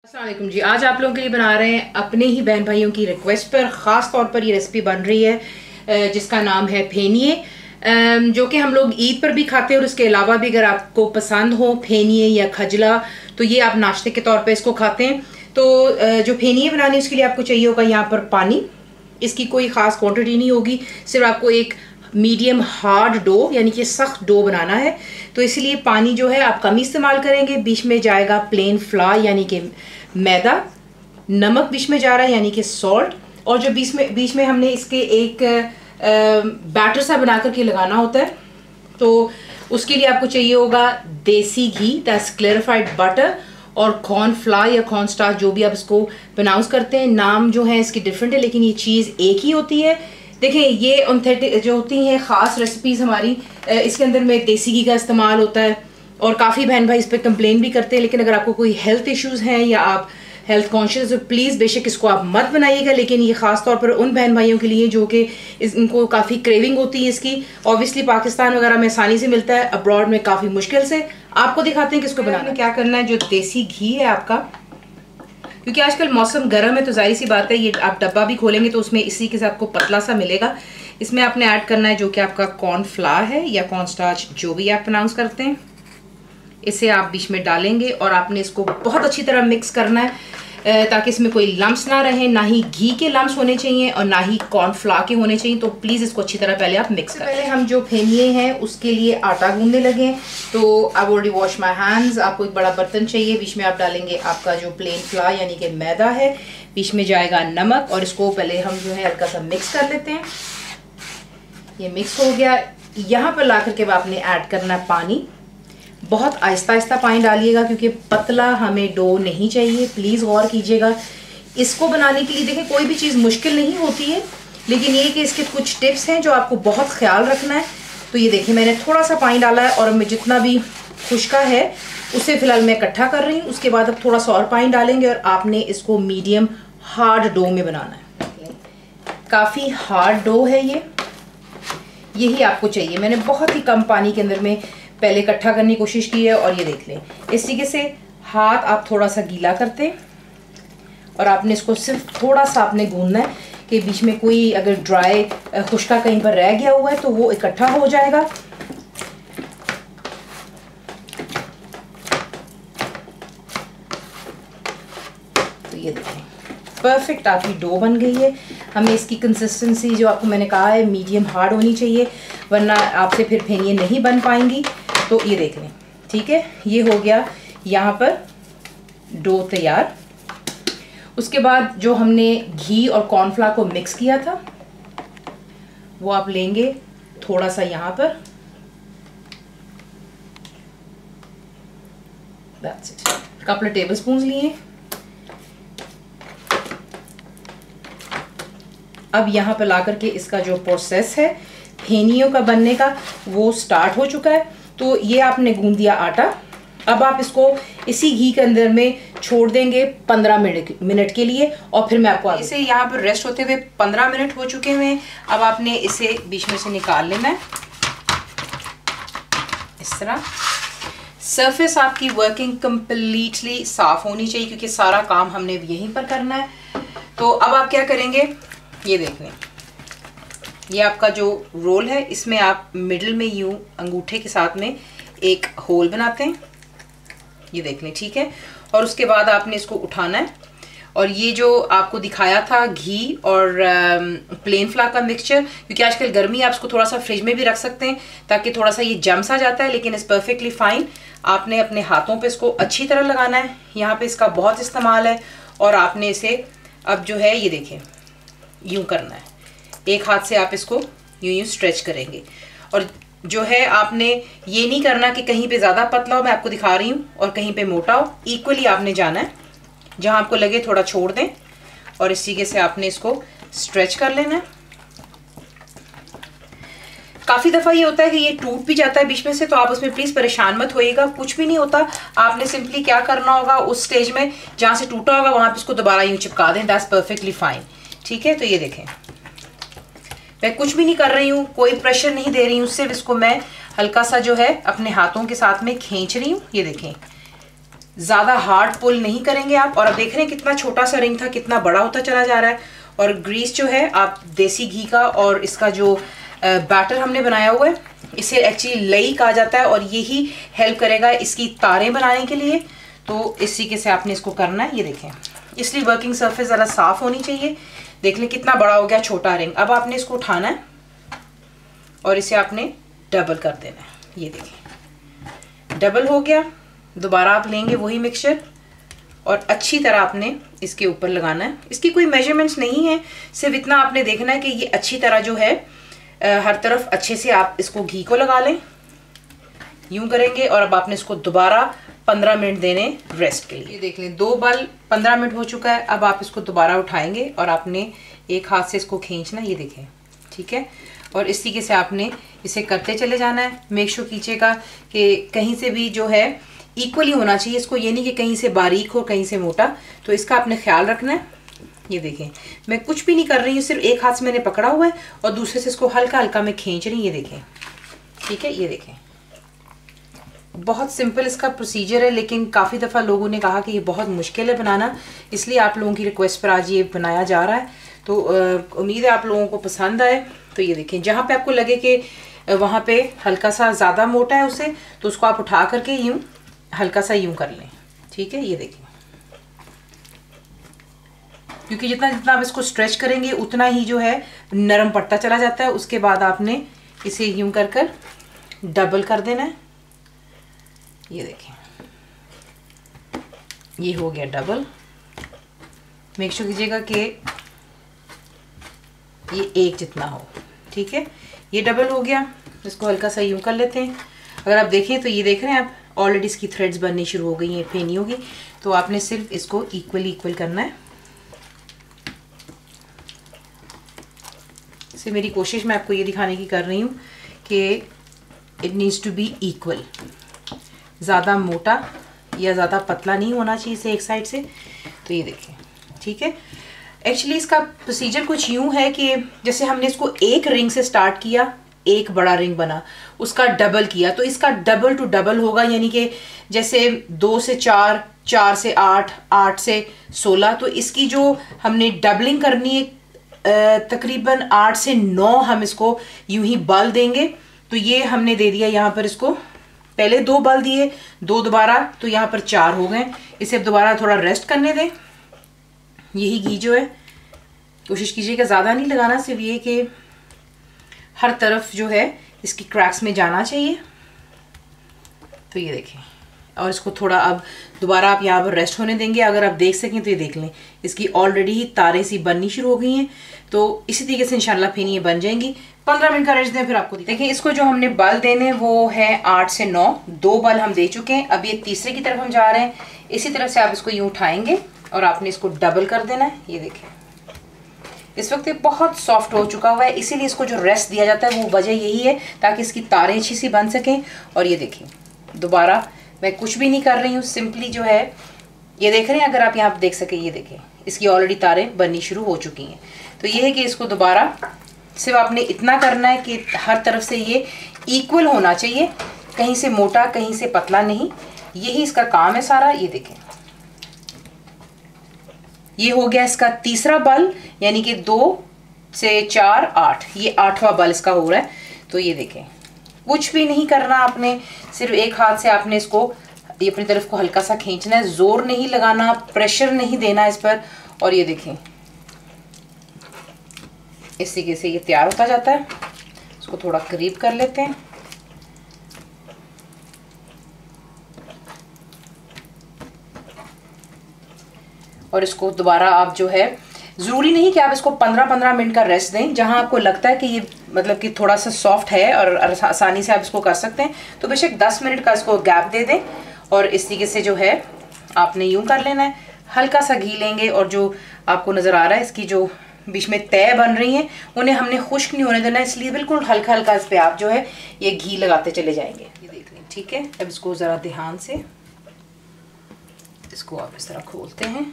अस्सलाम वालेकुम जी। आज आप लोगों के लिए बना रहे हैं अपने ही बहन भाइयों की रिक्वेस्ट पर ख़ास तौर पर ये रेसिपी बन रही है जिसका नाम है फेनिए, जो कि हम लोग ईद पर भी खाते हैं। और इसके अलावा भी अगर आपको पसंद हो फेनिए या खजला तो ये आप नाश्ते के तौर पे इसको खाते हैं। तो जो फेनिए बनानी है उसके लिए आपको चाहिए होगा यहाँ पर पानी। इसकी कोई ख़ास क्वांटिटी नहीं होगी, सिर्फ आपको एक मीडियम हार्ड डो यानी कि सख्त डो बनाना है। तो इसलिए पानी जो है आप कम इस्तेमाल करेंगे। बीच में जाएगा प्लेन फ्लावर यानी कि मैदा, नमक बीच में जा रहा है यानी कि सॉल्ट, और जो बीच में हमने इसके एक बैटर सा बना करके लगाना होता है। तो उसके लिए आपको चाहिए होगा देसी घी, दैट्स क्लेरिफाइड बटर, और कॉर्न फ्लावर या कॉर्न स्टार्च, जो भी आप इसको प्रोनाउंस करते हैं। नाम जो है इसकी डिफरेंट है लेकिन ये चीज़ एक ही होती है। देखें, ये ऑथेंटिक जो होती हैं ख़ास रेसिपीज़ हमारी, इसके अंदर में देसी घी का इस्तेमाल होता है। और काफ़ी बहन भाई इस पर कंप्लेन भी करते हैं। लेकिन अगर आपको कोई हेल्थ इश्यूज़ हैं या आप हेल्थ कॉन्शियस हो, प्लीज़ बेशक इसको आप मत बनाइएगा। लेकिन ये ख़ास तौर पर उन बहन भाइयों के लिए जो कि इनको काफ़ी क्रेविंग होती है इसकी। ऑब्वियसली पाकिस्तान वगैरह में आसानी से मिलता है, अब्रॉड में काफ़ी मुश्किल से। आपको दिखाते हैं कि इसको बनाना क्या करना है। जो देसी घी है आपका, क्योंकि आजकल मौसम गर्म है तो जाहिर सी बात है ये आप डब्बा भी खोलेंगे तो उसमें इसी के साथ आपको पतला सा मिलेगा। इसमें आपने ऐड करना है जो कि आपका कॉर्न फ्लावर है या कॉर्न स्टार्च, जो भी आप प्रोनाउंस करते हैं। इसे आप बीच में डालेंगे और आपने इसको बहुत अच्छी तरह मिक्स करना है ताकि इसमें कोई लम्स ना रहे। ना ही घी के लम्स होने चाहिए और ना ही कॉर्न फ्लावर के होने चाहिए। तो प्लीज़ इसको अच्छी तरह पहले आप मिक्स करें। पहले हम जो फेनिए हैं उसके लिए आटा गूंदने लगे। तो I already wash my hands. आपको एक बड़ा बर्तन चाहिए, बीच में आप डालेंगे आपका जो प्लेन फ्लावर यानी कि मैदा है, बीच में जाएगा नमक, और इसको पहले हम जो है हल्का सा मिक्स कर लेते हैं। ये मिक्स हो गया। यहाँ पर ला करके आपने ऐड करना पानी। बहुत आहिस्ता आहिस्ता पानी डालिएगा क्योंकि पतला हमें डो नहीं चाहिए। प्लीज़ गौर कीजिएगा। इसको बनाने के लिए देखें कोई भी चीज़ मुश्किल नहीं होती है, लेकिन ये कि इसके कुछ टिप्स हैं जो आपको बहुत ख्याल रखना है। तो ये देखिए मैंने थोड़ा सा पानी डाला है और मैं जितना भी खुश्का है उसे फ़िलहाल मैं इकट्ठा कर रही हूँ। उसके बाद अब थोड़ा सा और पानी डालेंगे और आपने इसको मीडियम हार्ड डो में बनाना है। काफ़ी हार्ड डो है ये, यही आपको चाहिए। मैंने बहुत ही कम पानी के अंदर में पहले इकट्ठा करने की कोशिश की है। और ये देख लें, इस तरीके से हाथ आप थोड़ा सा गीला करते हैं और आपने इसको सिर्फ थोड़ा सा आपने गूंदना है कि बीच में कोई अगर ड्राई खुश्का कहीं पर रह गया हुआ है तो वो इकट्ठा हो जाएगा। तो ये देखें परफेक्ट आपकी डो बन गई है। हमें इसकी कंसिस्टेंसी जो आपको मैंने कहा है मीडियम हार्ड होनी चाहिए, वरना आपसे फिर फेनिए नहीं बन पाएंगी। तो ये देख लें, ठीक है, ये हो गया यहाँ पर डो तैयार। उसके बाद जो हमने घी और कॉर्नफ्लावर को मिक्स किया था वो आप लेंगे थोड़ा सा यहाँ पर, that's it, couple table spoon लिए। अब यहाँ पर ला करके इसका जो प्रोसेस है फेनियों का बनने का वो स्टार्ट हो चुका है। तो ये आपने गूंद दिया आटा। अब आप इसको इसी घी के अंदर में छोड़ देंगे 15 मिनट के लिए, और फिर मैं आपको इसे यहाँ पर रेस्ट होते हुए 15 मिनट हो चुके हुए हैं। अब आपने इसे बीच में से निकाल लेना है इस तरह। सरफेस आपकी वर्किंग कंप्लीटली साफ होनी चाहिए क्योंकि सारा काम हमने यहीं पर करना है। तो अब आप क्या करेंगे, ये देख लें, ये आपका जो रोल है इसमें आप मिडिल में यूं अंगूठे के साथ में एक होल बनाते हैं, ये देख लें, ठीक है। और उसके बाद आपने इसको उठाना है और ये जो आपको दिखाया था घी और प्लेन फ्लावर का मिक्सचर, क्योंकि आजकल गर्मी है आप इसको थोड़ा सा फ्रिज में भी रख सकते हैं ताकि थोड़ा सा ये जम सा जाता है, लेकिन इट्स परफेक्टली फाइन। आपने अपने हाथों पे इसको अच्छी तरह लगाना है, यहाँ पे इसका बहुत इस्तेमाल है। और आपने इसे अब जो है ये देखें यूं करना है, एक हाथ से आप इसको यूं यूं स्ट्रेच करेंगे। और जो है आपने ये नहीं करना कि कहीं पे ज़्यादा पतला हो, मैं आपको दिखा रही हूँ, और कहीं पे मोटा हो। इक्वली आपने जाना है, जहाँ आपको लगे थोड़ा छोड़ दें और इस तरीके से आपने इसको स्ट्रेच कर लेना है। काफ़ी दफ़ा ये होता है कि ये टूट भी जाता है बीच में से, तो आप उसमें प्लीज़ परेशान मत होइएगा, कुछ भी नहीं होता। आपने सिंपली क्या करना होगा, उस स्टेज में जहाँ से टूटा होगा वहाँ पे इसको दोबारा यूँ चिपका दें, दैट्स परफेक्टली फाइन, ठीक है। तो ये देखें मैं कुछ भी नहीं कर रही हूँ, कोई प्रेशर नहीं दे रही हूँ, सिर्फ इसको मैं हल्का सा जो है अपने हाथों के साथ में खींच रही हूँ। ये देखें ज़्यादा हार्ड पुल नहीं करेंगे आप। और अब देख रहे हैं कितना छोटा सा रिंग था कितना बड़ा होता चला जा रहा है। और ग्रीस जो है आप देसी घी का और इसका जो बैटर हमने बनाया हुआ है इसे एक्चुअली लई कहा जाता है और यही हेल्प करेगा इसकी तारें बनाने के लिए। तो इस तरीके से आपने इसको करना है। ये देखें, इसलिए वर्किंग सरफेस ज़रा साफ़ होनी चाहिए। देख लें कितना बड़ा हो गया छोटा रिंग। अब आपने इसको उठाना है और इसे आपने डबल कर देना है। ये देखें डबल हो गया। दोबारा आप लेंगे वही मिक्सचर और अच्छी तरह आपने इसके ऊपर लगाना है। इसकी कोई मेजरमेंट्स नहीं है, सिर्फ इतना आपने देखना है कि ये अच्छी तरह जो है हर तरफ अच्छे से आप इसको घी को लगा लें। यूं करेंगे और अब आपने इसको दोबारा 15 मिनट देने रेस्ट के लिए। देख लें 2 बल 15 मिनट हो चुका है। अब आप इसको दोबारा उठाएंगे और आपने एक हाथ से इसको खींचना। ये देखें, ठीक है। और इस तरीके से आपने इसे करते चले जाना है। मेक श्योर कीजिएगा कि कहीं से भी जो है इक्वली होना चाहिए इसको, ये नहीं कि कहीं से बारीक हो कहीं से मोटा, तो इसका आपने ख्याल रखना है। ये देखें मैं कुछ भी नहीं कर रही हूँ, सिर्फ एक हाथ से मैंने पकड़ा हुआ है और दूसरे से इसको हल्का हल्का मैं खींच रही हूँ। ये देखें, ठीक है। ये देखें बहुत सिंपल इसका प्रोसीजर है, लेकिन काफ़ी दफ़ा लोगों ने कहा कि ये बहुत मुश्किल है बनाना, इसलिए आप लोगों की रिक्वेस्ट पर आज ये बनाया जा रहा है। तो उम्मीद है आप लोगों को पसंद आए। तो ये देखें जहाँ पे आपको लगे कि वहाँ पे हल्का सा ज़्यादा मोटा है उसे, तो उसको आप उठा करके यूँ हल्का सा यूँ कर लें, ठीक है। ये देखें, क्योंकि जितना जितना आप इसको स्ट्रेच करेंगे उतना ही जो है नरम पड़ता चला जाता है। उसके बाद आपने इसे यूं कर कर डबल कर देना है। ये देखें ये हो गया डबल। मेक श्योर कीजिएगा कि ये एक जितना हो, ठीक है। ये डबल हो गया। इसको हल्का सा यूं कर लेते हैं। अगर आप देखें तो ये देख रहे हैं आप ऑलरेडी इसकी थ्रेड्स बननी शुरू हो गई हैं फेनियों की। तो आपने सिर्फ इसको इक्वल करना है। से मेरी कोशिश मैं आपको ये दिखाने की कर रही हूँ कि it needs to be equal. ज़्यादा मोटा या ज़्यादा पतला नहीं होना चाहिए इसे एक साइड से। तो ये देखें, ठीक है। एक्चुअली इसका प्रोसीजर कुछ यूँ है कि जैसे हमने इसको एक रिंग से स्टार्ट किया, एक बड़ा रिंग बना, उसका डबल किया, तो इसका डबल टू डबल होगा। यानी कि जैसे 2 से 4, 4 से 8, 8 से 16, तो इसकी जो हमने डबलिंग करनी है तकरीबन 8 से 9 हम इसको यूं ही बल देंगे। तो ये हमने दे दिया यहाँ पर इसको, पहले 2 बल दिए, 2 दोबारा, तो यहाँ पर 4 हो गए। इसे अब दोबारा थोड़ा रेस्ट करने दें। यही घी जो है कोशिश कीजिएगा ज़्यादा नहीं लगाना, सिर्फ ये कि हर तरफ जो है इसकी क्रैक्स में जाना चाहिए। तो ये देखें, और इसको थोड़ा अब दोबारा आप यहाँ पर रेस्ट होने देंगे। अगर आप देख सकें तो ये देख लें इसकी ऑलरेडी ही तारें सी बननी शुरू हो गई हैं। तो इसी तरीके से इंशाल्लाह फिर ये बन जाएंगी। 15 मिनट का रेस्ट दें, फिर आपको देखिए। इसको जो हमने बल देने वो है 8 से 9, 2 बल हम दे चुके हैं। अब ये तीसरे की तरफ हम जा रहे हैं। इसी तरफ से आप इसको यूँ उठाएंगे और आपने इसको डबल कर देना है। ये देखें इस वक्त ये बहुत सॉफ्ट हो चुका हुआ है, इसीलिए इसको जो रेस्ट दिया जाता है वो वजह यही है ताकि इसकी तारें अच्छी सी बन सकें। और ये देखें दोबारा मैं कुछ भी नहीं कर रही हूँ, सिंपली जो है ये देख रहे हैं, अगर आप यहाँ पर देख सकें, ये देखें इसकी ऑलरेडी तारें बननी शुरू हो चुकी हैं। तो ये है कि इसको दोबारा सिर्फ आपने इतना करना है कि हर तरफ से ये इक्वल होना चाहिए, कहीं से मोटा कहीं से पतला नहीं। यही इसका काम है सारा। ये देखें ये हो गया इसका तीसरा बल, यानी कि 2 से 4, 8, ये 8वां बल इसका हो रहा है। तो ये देखें कुछ भी नहीं करना आपने, सिर्फ एक हाथ से आपने इसको ये अपनी तरफ को हल्का सा खींचना है, जोर नहीं लगाना, प्रेशर नहीं देना इस पर। और ये देखें इस तरीके से ये तैयार होता जाता है। इसको थोड़ा करीब कर लेते हैं। और इसको दोबारा आप जो है, ज़रूरी नहीं कि आप इसको 15-15 मिनट का रेस्ट दें। जहां आपको लगता है कि ये मतलब कि थोड़ा सा सॉफ्ट है और आसानी से आप इसको कर सकते हैं, तो बेशक 10 मिनट का इसको गैप दे दें। और इस तरीके से जो है आपने यूं कर लेना है। हल्का सा घी लेंगे और जो आपको नज़र आ रहा है इसकी जो बीच में तय बन रही हैं उन्हें हमने खुश्क नहीं होने देना, इसलिए बिल्कुल हल्का हल्का इस पर आप जो है ये घी लगाते चले जाएंगे। ये देख लें, ठीक है। अब इसको ज़रा ध्यान से इसको आप इस तरह खोलते हैं।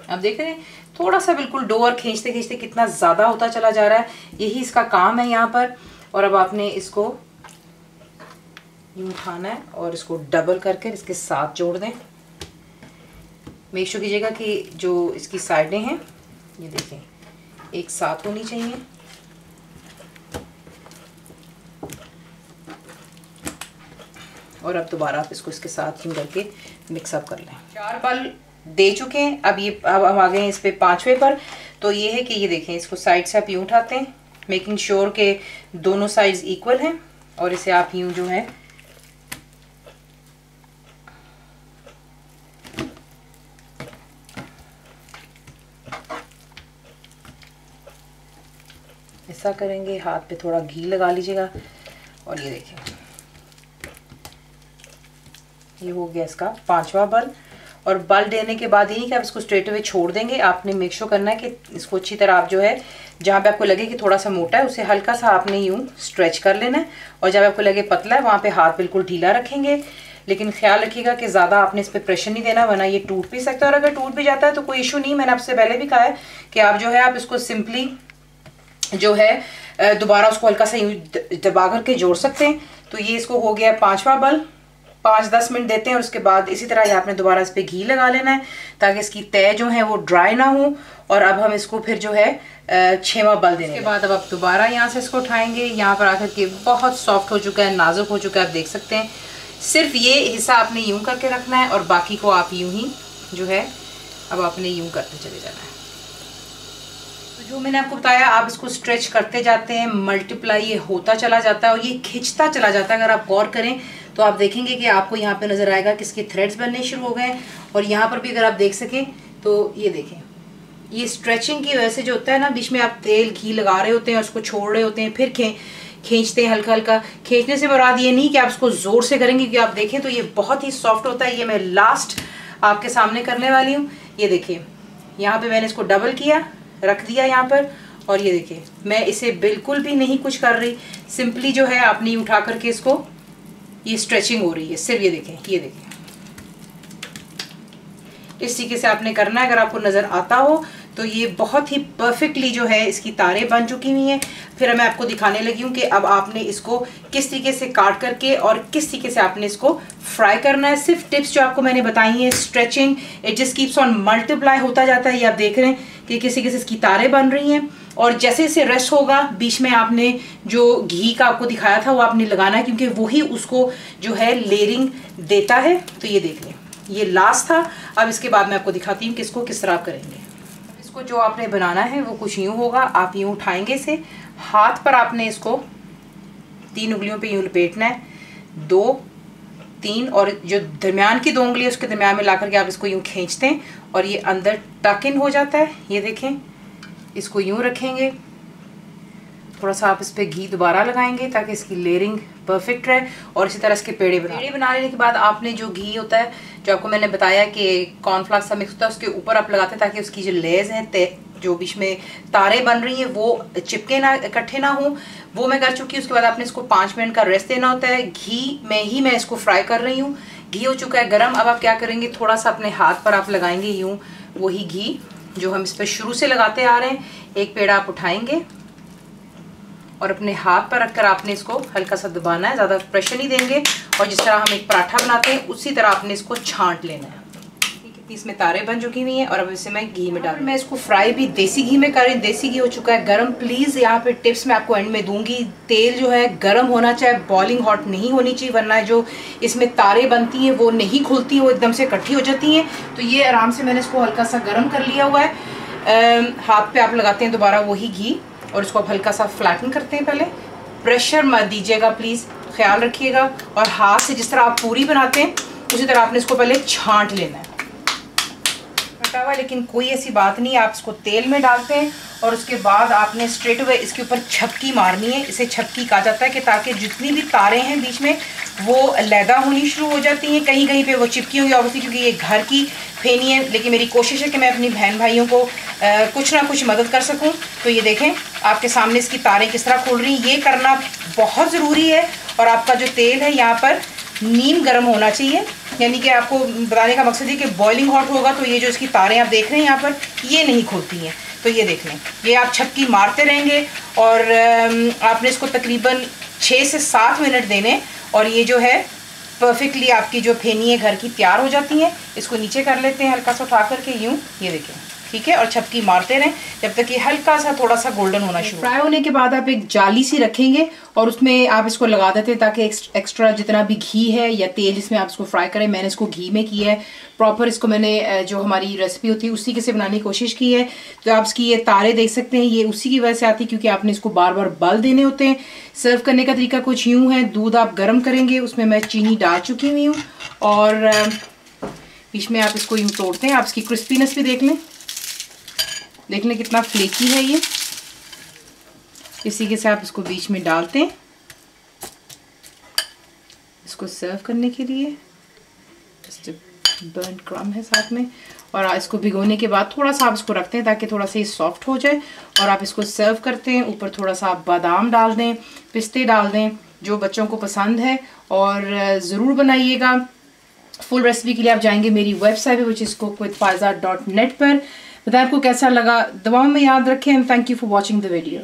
अब देख रहे हैं थोड़ा सा बिल्कुल डोर खींचते खींचते कितना ज़्यादा होता चला जा रहा है। यही इसका काम है यहाँ पर। और अब आपने इसको यूँ उठाना है और इसको डबल करके इसके साथ जोड़ दें। मेक श्योर कीजिएगा कि जो इसकी साइडें हैं ये देखें एक साथ होनी चाहिए। और अब दोबारा आप इसको इसके साथ यूँ करके मिक्सअप कर लें। 4 बल दे चुके हैं। अब हम आ गए हैं इस पे 5वें पर। तो ये है कि ये देखें इसको साइड से आप यूँ उठाते हैं, मेकिंग श्योर के दोनों साइड्स इक्वल हैं, और इसे आप यूँ जो है ऐसा करेंगे। हाथ पे थोड़ा घी लगा लीजिएगा और ये देखिए ये हो गया इसका 5वां बल। और बल देने के बाद ही नहीं कि आप इसको स्ट्रेट अवे छोड़ देंगे, आपने मेक श्योर करना है कि इसको अच्छी तरह आप जो है जहाँ पे आपको लगे कि थोड़ा सा मोटा है उसे हल्का सा आपने यूँ स्ट्रेच कर लेना है, और जब आपको लगे पतला है वहाँ पे हाथ बिल्कुल ढीला रखेंगे। लेकिन ख्याल रखिएगा कि ज़्यादा आपने इस पर प्रेशर नहीं देना, वरना ये टूट भी सकता है। और अगर टूट भी जाता है तो कोई इशू नहीं, मैंने आपसे पहले भी कहा है कि आप जो है आप इसको सिंपली जो है दोबारा उसको हल्का सा यूँ दबा करके जोड़ सकते हैं। तो ये इसको हो गया 5वां बल। 5-10 मिनट देते हैं और उसके बाद इसी तरह आपने दोबारा इस पर घी लगा लेना है ताकि इसकी तय जो है वो ड्राई ना हो। और अब हम इसको फिर जो है 6वां बल देने के बाद अब आप दोबारा यहाँ से इसको उठाएंगे। यहाँ पर आकर के बहुत सॉफ्ट हो चुका है, नाजुक हो चुका है, आप देख सकते हैं। सिर्फ ये हिस्सा आपने यूँ करके रखना है और बाकी को आप यूँ ही जो है अब आपने यूँ करते चले जाना है। तो जो मैंने आपको बताया आप इसको स्ट्रेच करते जाते हैं, मल्टीप्लाई ये होता चला जाता है और ये खिंचता चला जाता है। अगर आप गौर करें तो आप देखेंगे कि आपको यहाँ पे नज़र आएगा कि इसके थ्रेड्स बनने शुरू हो गए। और यहाँ पर भी अगर आप देख सकें तो ये देखें ये स्ट्रेचिंग की वजह से जो होता है ना, बीच में आप तेल घी लगा रहे होते हैं और उसको छोड़ रहे होते हैं, फिर खींचते हैं हल्का हल्का। खींचने से मुराद ये नहीं कि आप इसको ज़ोर से करेंगे, क्योंकि आप देखें तो ये बहुत ही सॉफ्ट होता है। ये मैं लास्ट आपके सामने करने वाली हूँ। ये देखिए यहाँ पर मैंने इसको डबल किया, रख दिया यहाँ पर, और ये देखिए मैं इसे बिल्कुल भी नहीं कुछ कर रही, सिंपली जो है आपने उठा करके इसको ये स्ट्रेचिंग हो रही है सिर्फ। ये देखें इस तरीके से आपने करना है। अगर आपको नज़र आता हो तो ये बहुत ही परफेक्टली जो है इसकी तारें बन चुकी हुई हैं। फिर मैं आपको दिखाने लगी हूँ कि अब आपने इसको किस तरीके से काट करके और किस तरीके से आपने इसको फ्राई करना है। सिर्फ टिप्स जो आपको मैंने बताई हैं, stretching it just keeps on multiply होता जाता है। ये आप देख रहे हैं कि किस तरीके से इसकी तारें बन रही हैं। और जैसे जैसे रेस्ट होगा बीच में आपने जो घी का आपको दिखाया था वो आपने लगाना है, क्योंकि वही उसको जो है लेयरिंग देता है। तो ये देख लें ये लास्ट था। अब इसके बाद मैं आपको दिखाती हूँ कि इसको किस तरह करेंगे। इसको जो आपने बनाना है वो कुछ यूँ होगा, आप यूँ उठाएंगे इसे, हाथ पर आपने इसको 3 उंगलियों पे यूँ लपेटना है, 2, 3 और जो दरमियान की 2 उंगली है उसके दरमियान में ला करके आप इसको यूँ खींचते हैं और ये अंदर टक इन हो जाता है। ये देखें इसको यूँ रखेंगे, थोड़ा सा आप इस पर घी दोबारा लगाएंगे ताकि इसकी लेयरिंग परफेक्ट रहे। और इसी तरह इसके पेड़े बना लेने के बाद आपने जो घी होता है जो आपको मैंने बताया कि कॉर्नफ्लावर सा मिक्स होता है उसके ऊपर आप लगाते हैं ताकि उसकी जो लेयर्स हैं, जो बीच में तारें बन रही हैं वो चिपके ना, इकट्ठे ना हो। वो मैं कर चुकी हूँ। उसके बाद आपने इसको 5 मिनट का रेस्ट देना होता है। घी में ही मैं इसको फ्राई कर रही हूँ। घी हो चुका है गर्म। अब आप क्या करेंगे, थोड़ा सा अपने हाथ पर आप लगाएंगे यूँ वही घी जो हम इस पर शुरू से लगाते आ रहे हैं। एक पेड़ा आप उठाएंगे और अपने हाथ पर रखकर आपने इसको हल्का सा दबाना है, ज़्यादा प्रेशर नहीं देंगे। और जिस तरह हम एक पराठा बनाते हैं उसी तरह आपने इसको छांट लेना है। इसमें तारे बन चुकी हुई हैं और अब इसे मैं घी में डाल, मैं इसको फ्राई भी देसी घी में करें। देसी घी हो चुका है गर्म। प्लीज़ यहाँ पे टिप्स मैं आपको एंड में दूंगी। तेल जो है गर्म होना चाहिए, बॉइलिंग हॉट नहीं होनी चाहिए, वरना जो इसमें तारे बनती हैं वो नहीं खुलती, वो एकदम से इकट्ठी हो जाती हैं। तो ये आराम से मैंने इसको हल्का सा गर्म कर लिया हुआ है। हाथ पे आप लगाते हैं दोबारा वही घी और इसको आप हल्का सा फ्लैटन करते हैं। पहले प्रेशर मत दीजिएगा प्लीज़, ख्याल रखिएगा। और हाथ से जिस तरह आप पूरी बनाते हैं उसी तरह आपने इसको पहले छांट लेना है। कटा हुआ, लेकिन कोई ऐसी बात नहीं, आप इसको तेल में डालते हैं और उसके बाद आपने स्ट्रेट अवे इसके ऊपर छपकी मारनी है। इसे छपकी कहा जाता है कि ताकि जितनी भी तारें हैं बीच में वो अलहदा होनी शुरू हो जाती हैं। कहीं कहीं पे वो चिपकी होंगी ऑब्वियसली क्योंकि ये घर की फेनी है, लेकिन मेरी कोशिश है कि मैं अपनी बहन भाइयों को कुछ ना कुछ मदद कर सकूं। तो ये देखें आपके सामने इसकी तारें किस तरह खुल रही हैं। ये करना बहुत ज़रूरी है। और आपका जो तेल है यहाँ पर नीम गर्म होना चाहिए, यानी कि आपको बताने का मकसद है कि बॉइलिंग हॉट होगा तो ये जो इसकी तारें आप देख रहे हैं यहाँ पर ये नहीं खुलती हैं। तो ये देख लें, ये आप छपकी मारते रहेंगे और आपने इसको तकरीबन 6 से 7 मिनट देने और ये जो है परफेक्टली आपकी जो फेनी है घर की तैयार हो जाती हैं। इसको नीचे कर लेते हैं हल्का सा उठा करके यूँ, ये देखें, ठीक है। और छपकी मारते रहें जब तक ये हल्का सा थोड़ा सा गोल्डन होना शुरू। फ्राई होने के बाद आप एक जाली सी रखेंगे और उसमें आप इसको लगा देते हैं ताकि एक्स्ट्रा जितना भी घी है या तेल इसमें आप इसको फ्राई करें। मैंने इसको घी में किया है प्रॉपर। इसको मैंने जो हमारी रेसिपी होती है उसी के से बनाने की कोशिश की है। तो आप इसकी ये तारे देख सकते हैं, ये उसी की वजह से आती है क्योंकि आपने इसको बार बार बल देने होते हैं। सर्व करने का तरीका कुछ यूँ है, दूध आप गर्म करेंगे, उसमें मैं चीनी डाल चुकी हुई हूँ और बीच में आप इसको यूँ तोड़ते हैं। आप इसकी क्रिस्पीनेस भी देख लें कितना फ्लेकी है ये। इसी के साथ इसको बीच में डालते हैं इसको सर्व करने के लिए। जस्ट बर्न क्रम है साथ में। और इसको भिगोने के बाद थोड़ा सा आप इसको रखते हैं ताकि थोड़ा सा ये सॉफ्ट हो जाए और आप इसको सर्व करते हैं। ऊपर थोड़ा सा आप बादाम डाल दें, पिस्ते डाल दें, जो बच्चों को पसंद है। और ज़रूर बनाइएगा। फुल रेसिपी के लिए आप जाएंगे मेरी वेबसाइट पे विच इज़ cookWithFaiza.net पर। बताएं आपको कैसा लगा, दुआओं में याद रखें। And thank you for watching the video.